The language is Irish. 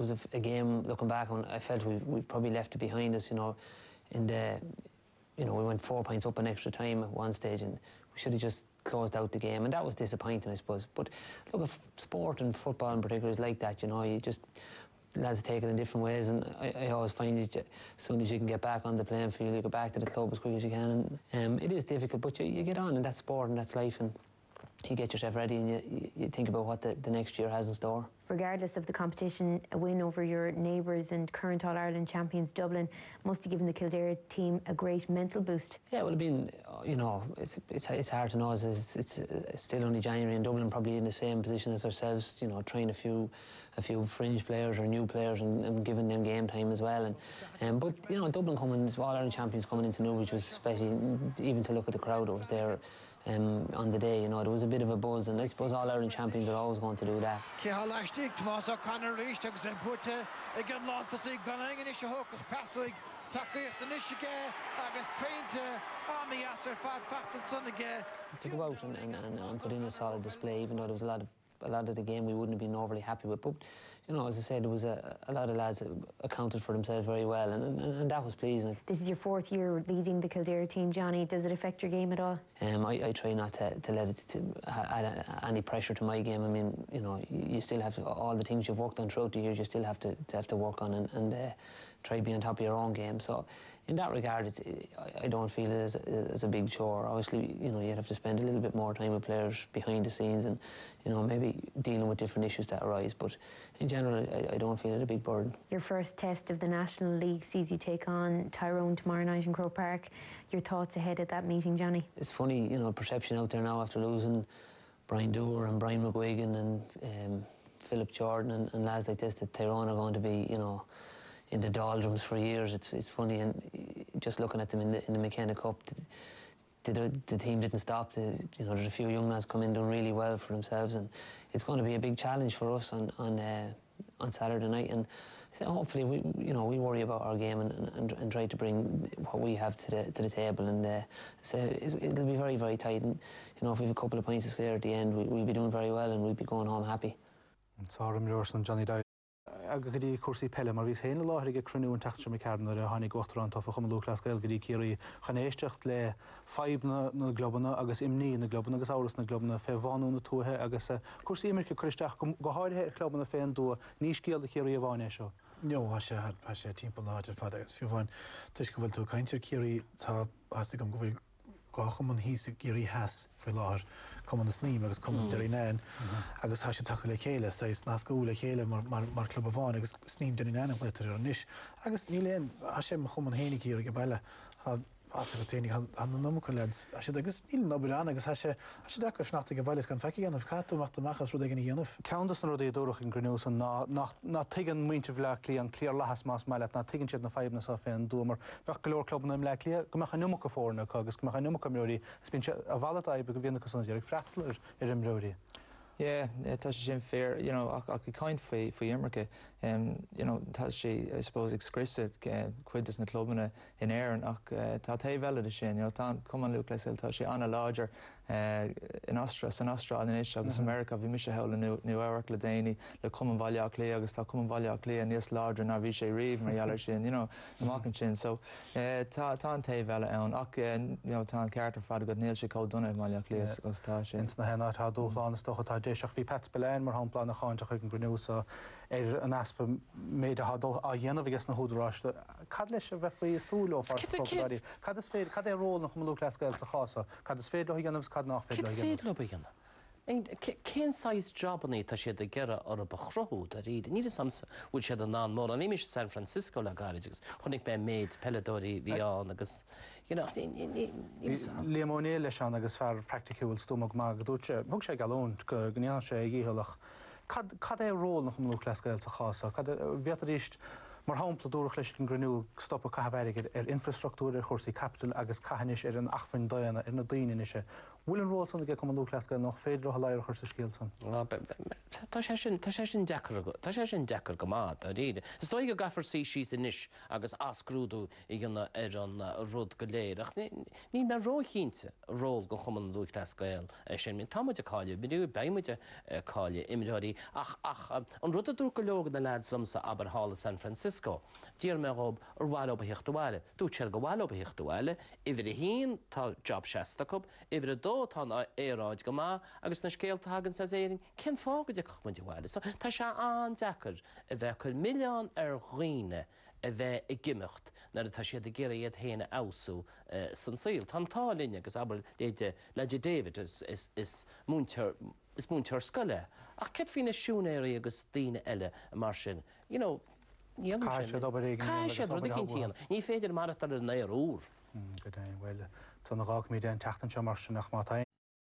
It was a game, looking back on, I felt we probably left it behind us, you know, we went 4 points up in extra time at one stage, and we should have just closed out the game, and that was disappointing, I suppose. But look, sport and football in particular is like that, you know, lads take it in different ways, and I always find that as soon as you can get back on the playing field, you go back to the club as quick as you can, and it is difficult, but you get on, and that's sport and that's life, and you get yourself ready and you think about what the next year has in store. Regardless of the competition, a win over your neighbours and current All-Ireland champions Dublin must have given the Kildare team a great mental boost. Yeah, it would have been, you know, it's hard to know. It's still only January, and Dublin probably in the same position as ourselves, you know, trying a few fringe players or new players and giving them game time as well. But, you know, Dublin coming, All-Ireland champions coming into Newbridge was especially, even to look at the crowd that was there on the day, you know, there was a bit of a buzz, and I suppose All-Ireland champions are always going to do that. Tomás O'Connor reached agus an pute again Lantasig Gunning and Ishahokach Passwig Takir the Nishige agus Painter Army Yasser Fat Facton Sunday. To go out and put in a solid display, even though there was a lot of the game we wouldn't have been overly happy with, but you know, as I said, there was a lot of lads that accounted for themselves very well, and that was pleasing. This is your 4th year leading the Kildare team, Johnny. Does it affect your game at all? I try not to let it add any pressure to my game. I mean, you know, you still have all the things you've worked on throughout the years. You still have to work on and try to be on top of your own game. So in that regard, I don't feel it as a big chore. Obviously, you know, you'd have to spend a little bit more time with players behind the scenes and, you know, maybe dealing with different issues that arise. But in general, I don't feel it a big burden. Your first test of the National League sees you take on Tyrone tomorrow night in Croke Park. Your thoughts ahead of that meeting, Johnny? It's funny, you know, perception out there now after losing Brian Dooher and Brian McGuigan and Philip Jordan and lads like this, that Tyrone are going to be, you know, in the doldrums for years. It's funny, and just looking at them in the McKenna Cup, the team didn't stop. You know, there's a few young lads come in doing really well for themselves, and it's going to be a big challenge for us on Saturday night. And so hopefully we worry about our game and try to bring what we have to the table, and so it'll be very, very tight. And you know, if we have a couple of points to clear at the end, we'll be doing very well, and we'll be going home happy. Sorry, Mjorson, Johnny Doyle. Agadi kursi pelle mar vís héna láhrige crunú an tachtse me carnar a hanig gochtran tofa chum lúclas gael gadi kiri chanéistecht le 5 na globana agus imní na globana agus áras na globana fe vanú na túthe agus kursi imirke christeach go háirthe globana féin dú níos gial de kiri a bháine seo. No, hashe timp na het fader agus fiúin tuis go bhfuil tú caintir kiri tá has go bhfuil gacham an hísa géirí heas fé láthir cum an sníim agus cum deirí nein agus hasise take le chéile sa is nascú le chéile mar club a bháin agus sníim deirí nein letar ar níis agus ní léon hasise chum an hénig íar go baile as go ténig an nócha leds hasise agus níl nobel an agus hasise dechar snachta go baile gan feici anmh catúach amachchas rud ag an dhéanamh. Ceantas an rud é dúach in grinús an ná tuigean muinte bhile lí an clíar lehas más meile ná tuigean siad na feibna sa féin dúmar bheith golóir clubban am le lí go mecha numacha fórna agus go mecha numacha mróí is bín a bhela aib go bhíonna cosán dearag freistal ar imróí. Yeah, tá sé sin fair, you know, ach kind faoi Imirce, you know, tá sé, I suppose, excrised cuidas na clubbanna in éireann ach tá taobh eile de sin, you know, tá cuman luach leisil tá sé anna láidir in Austrráil in éis agus America bhí mise heil nu éireach le déine le cuman bhaile lé agus tá cuman bhaile lé níos láidir ná bhí sé riomh mar ealar sin, you know, amachchan sin, so tá an taobh eile ann ach, you know, tá an ceartar fad go níl sé có duna bhaile lé agus tá sin. Ins na hena tá dúchláin stocha tá déiseach bhí pets beléin mar hapla na cháinteach ag an grinúsa an aspa méid a hadal a dhéanamh agus na húdráiste. Cad leis a bheith faoi súló fardaí? Cad is féad, cad é ról nach chum lúch leiscail sa chása? Cad is féad le dhéanamh cad nach féad le dhéanamh? Cén size job an tá siad a gera ar a bachroú a ríd. Ní samsa bhúil siad an ná mór an imiis San Francisco le gáid agus chunig be méid peladóí bhíán agus Léamóné leis an agus fear practicúil stúmach má go dúte thug sé galón go gneann sé ggéhalach. Cad é ról nach chum lúch leiscail sa chása? Cad bhead ríist mar hámpla dúrach leis an grinú stoppa cathbhéige ar infrastruktúr chósaí capital agus caihanis ar an achfainn daanna ar na daoineise. Bhfuil an rósan go cum lúchleasca nach féidir leir chuir sa scéalsan. Tá sé sin dechar go mád a réide. Is dói go gafar sí síos inis agus ascrúdú i gna ar an rud go léireach. Ní me róchínte ról go chuman lúchleascail sin mín támuide cáile, bidú beimiide cáile imimeí ach an rud a dú go leog na lead slumsa Aberhall San Francisco. Dír me rob ar bháil op a hichtúile. Dú tear go bháil op a hichtúile, ifir a hín tá job seastacob, ifir a dó tá éráid go má agus na scéalta hagan sa éing cén fágad a chumann bháile. So tá se an dechar a bheith chuil milliún ar ghuiine a bheith i gimimecht nar atá siad a ggéir iad héine ausú san síl. Tá tá linne agus aber léide Lady David is múntear scoile. Ach cet fhína siúnéirí agus tíine eile mar sin. Caiisiad obair éigin. Caiisiad rud a cin ní féidir mar ar na úr. Go bhfuil tá na gá míide an teachtain se mar sin nach má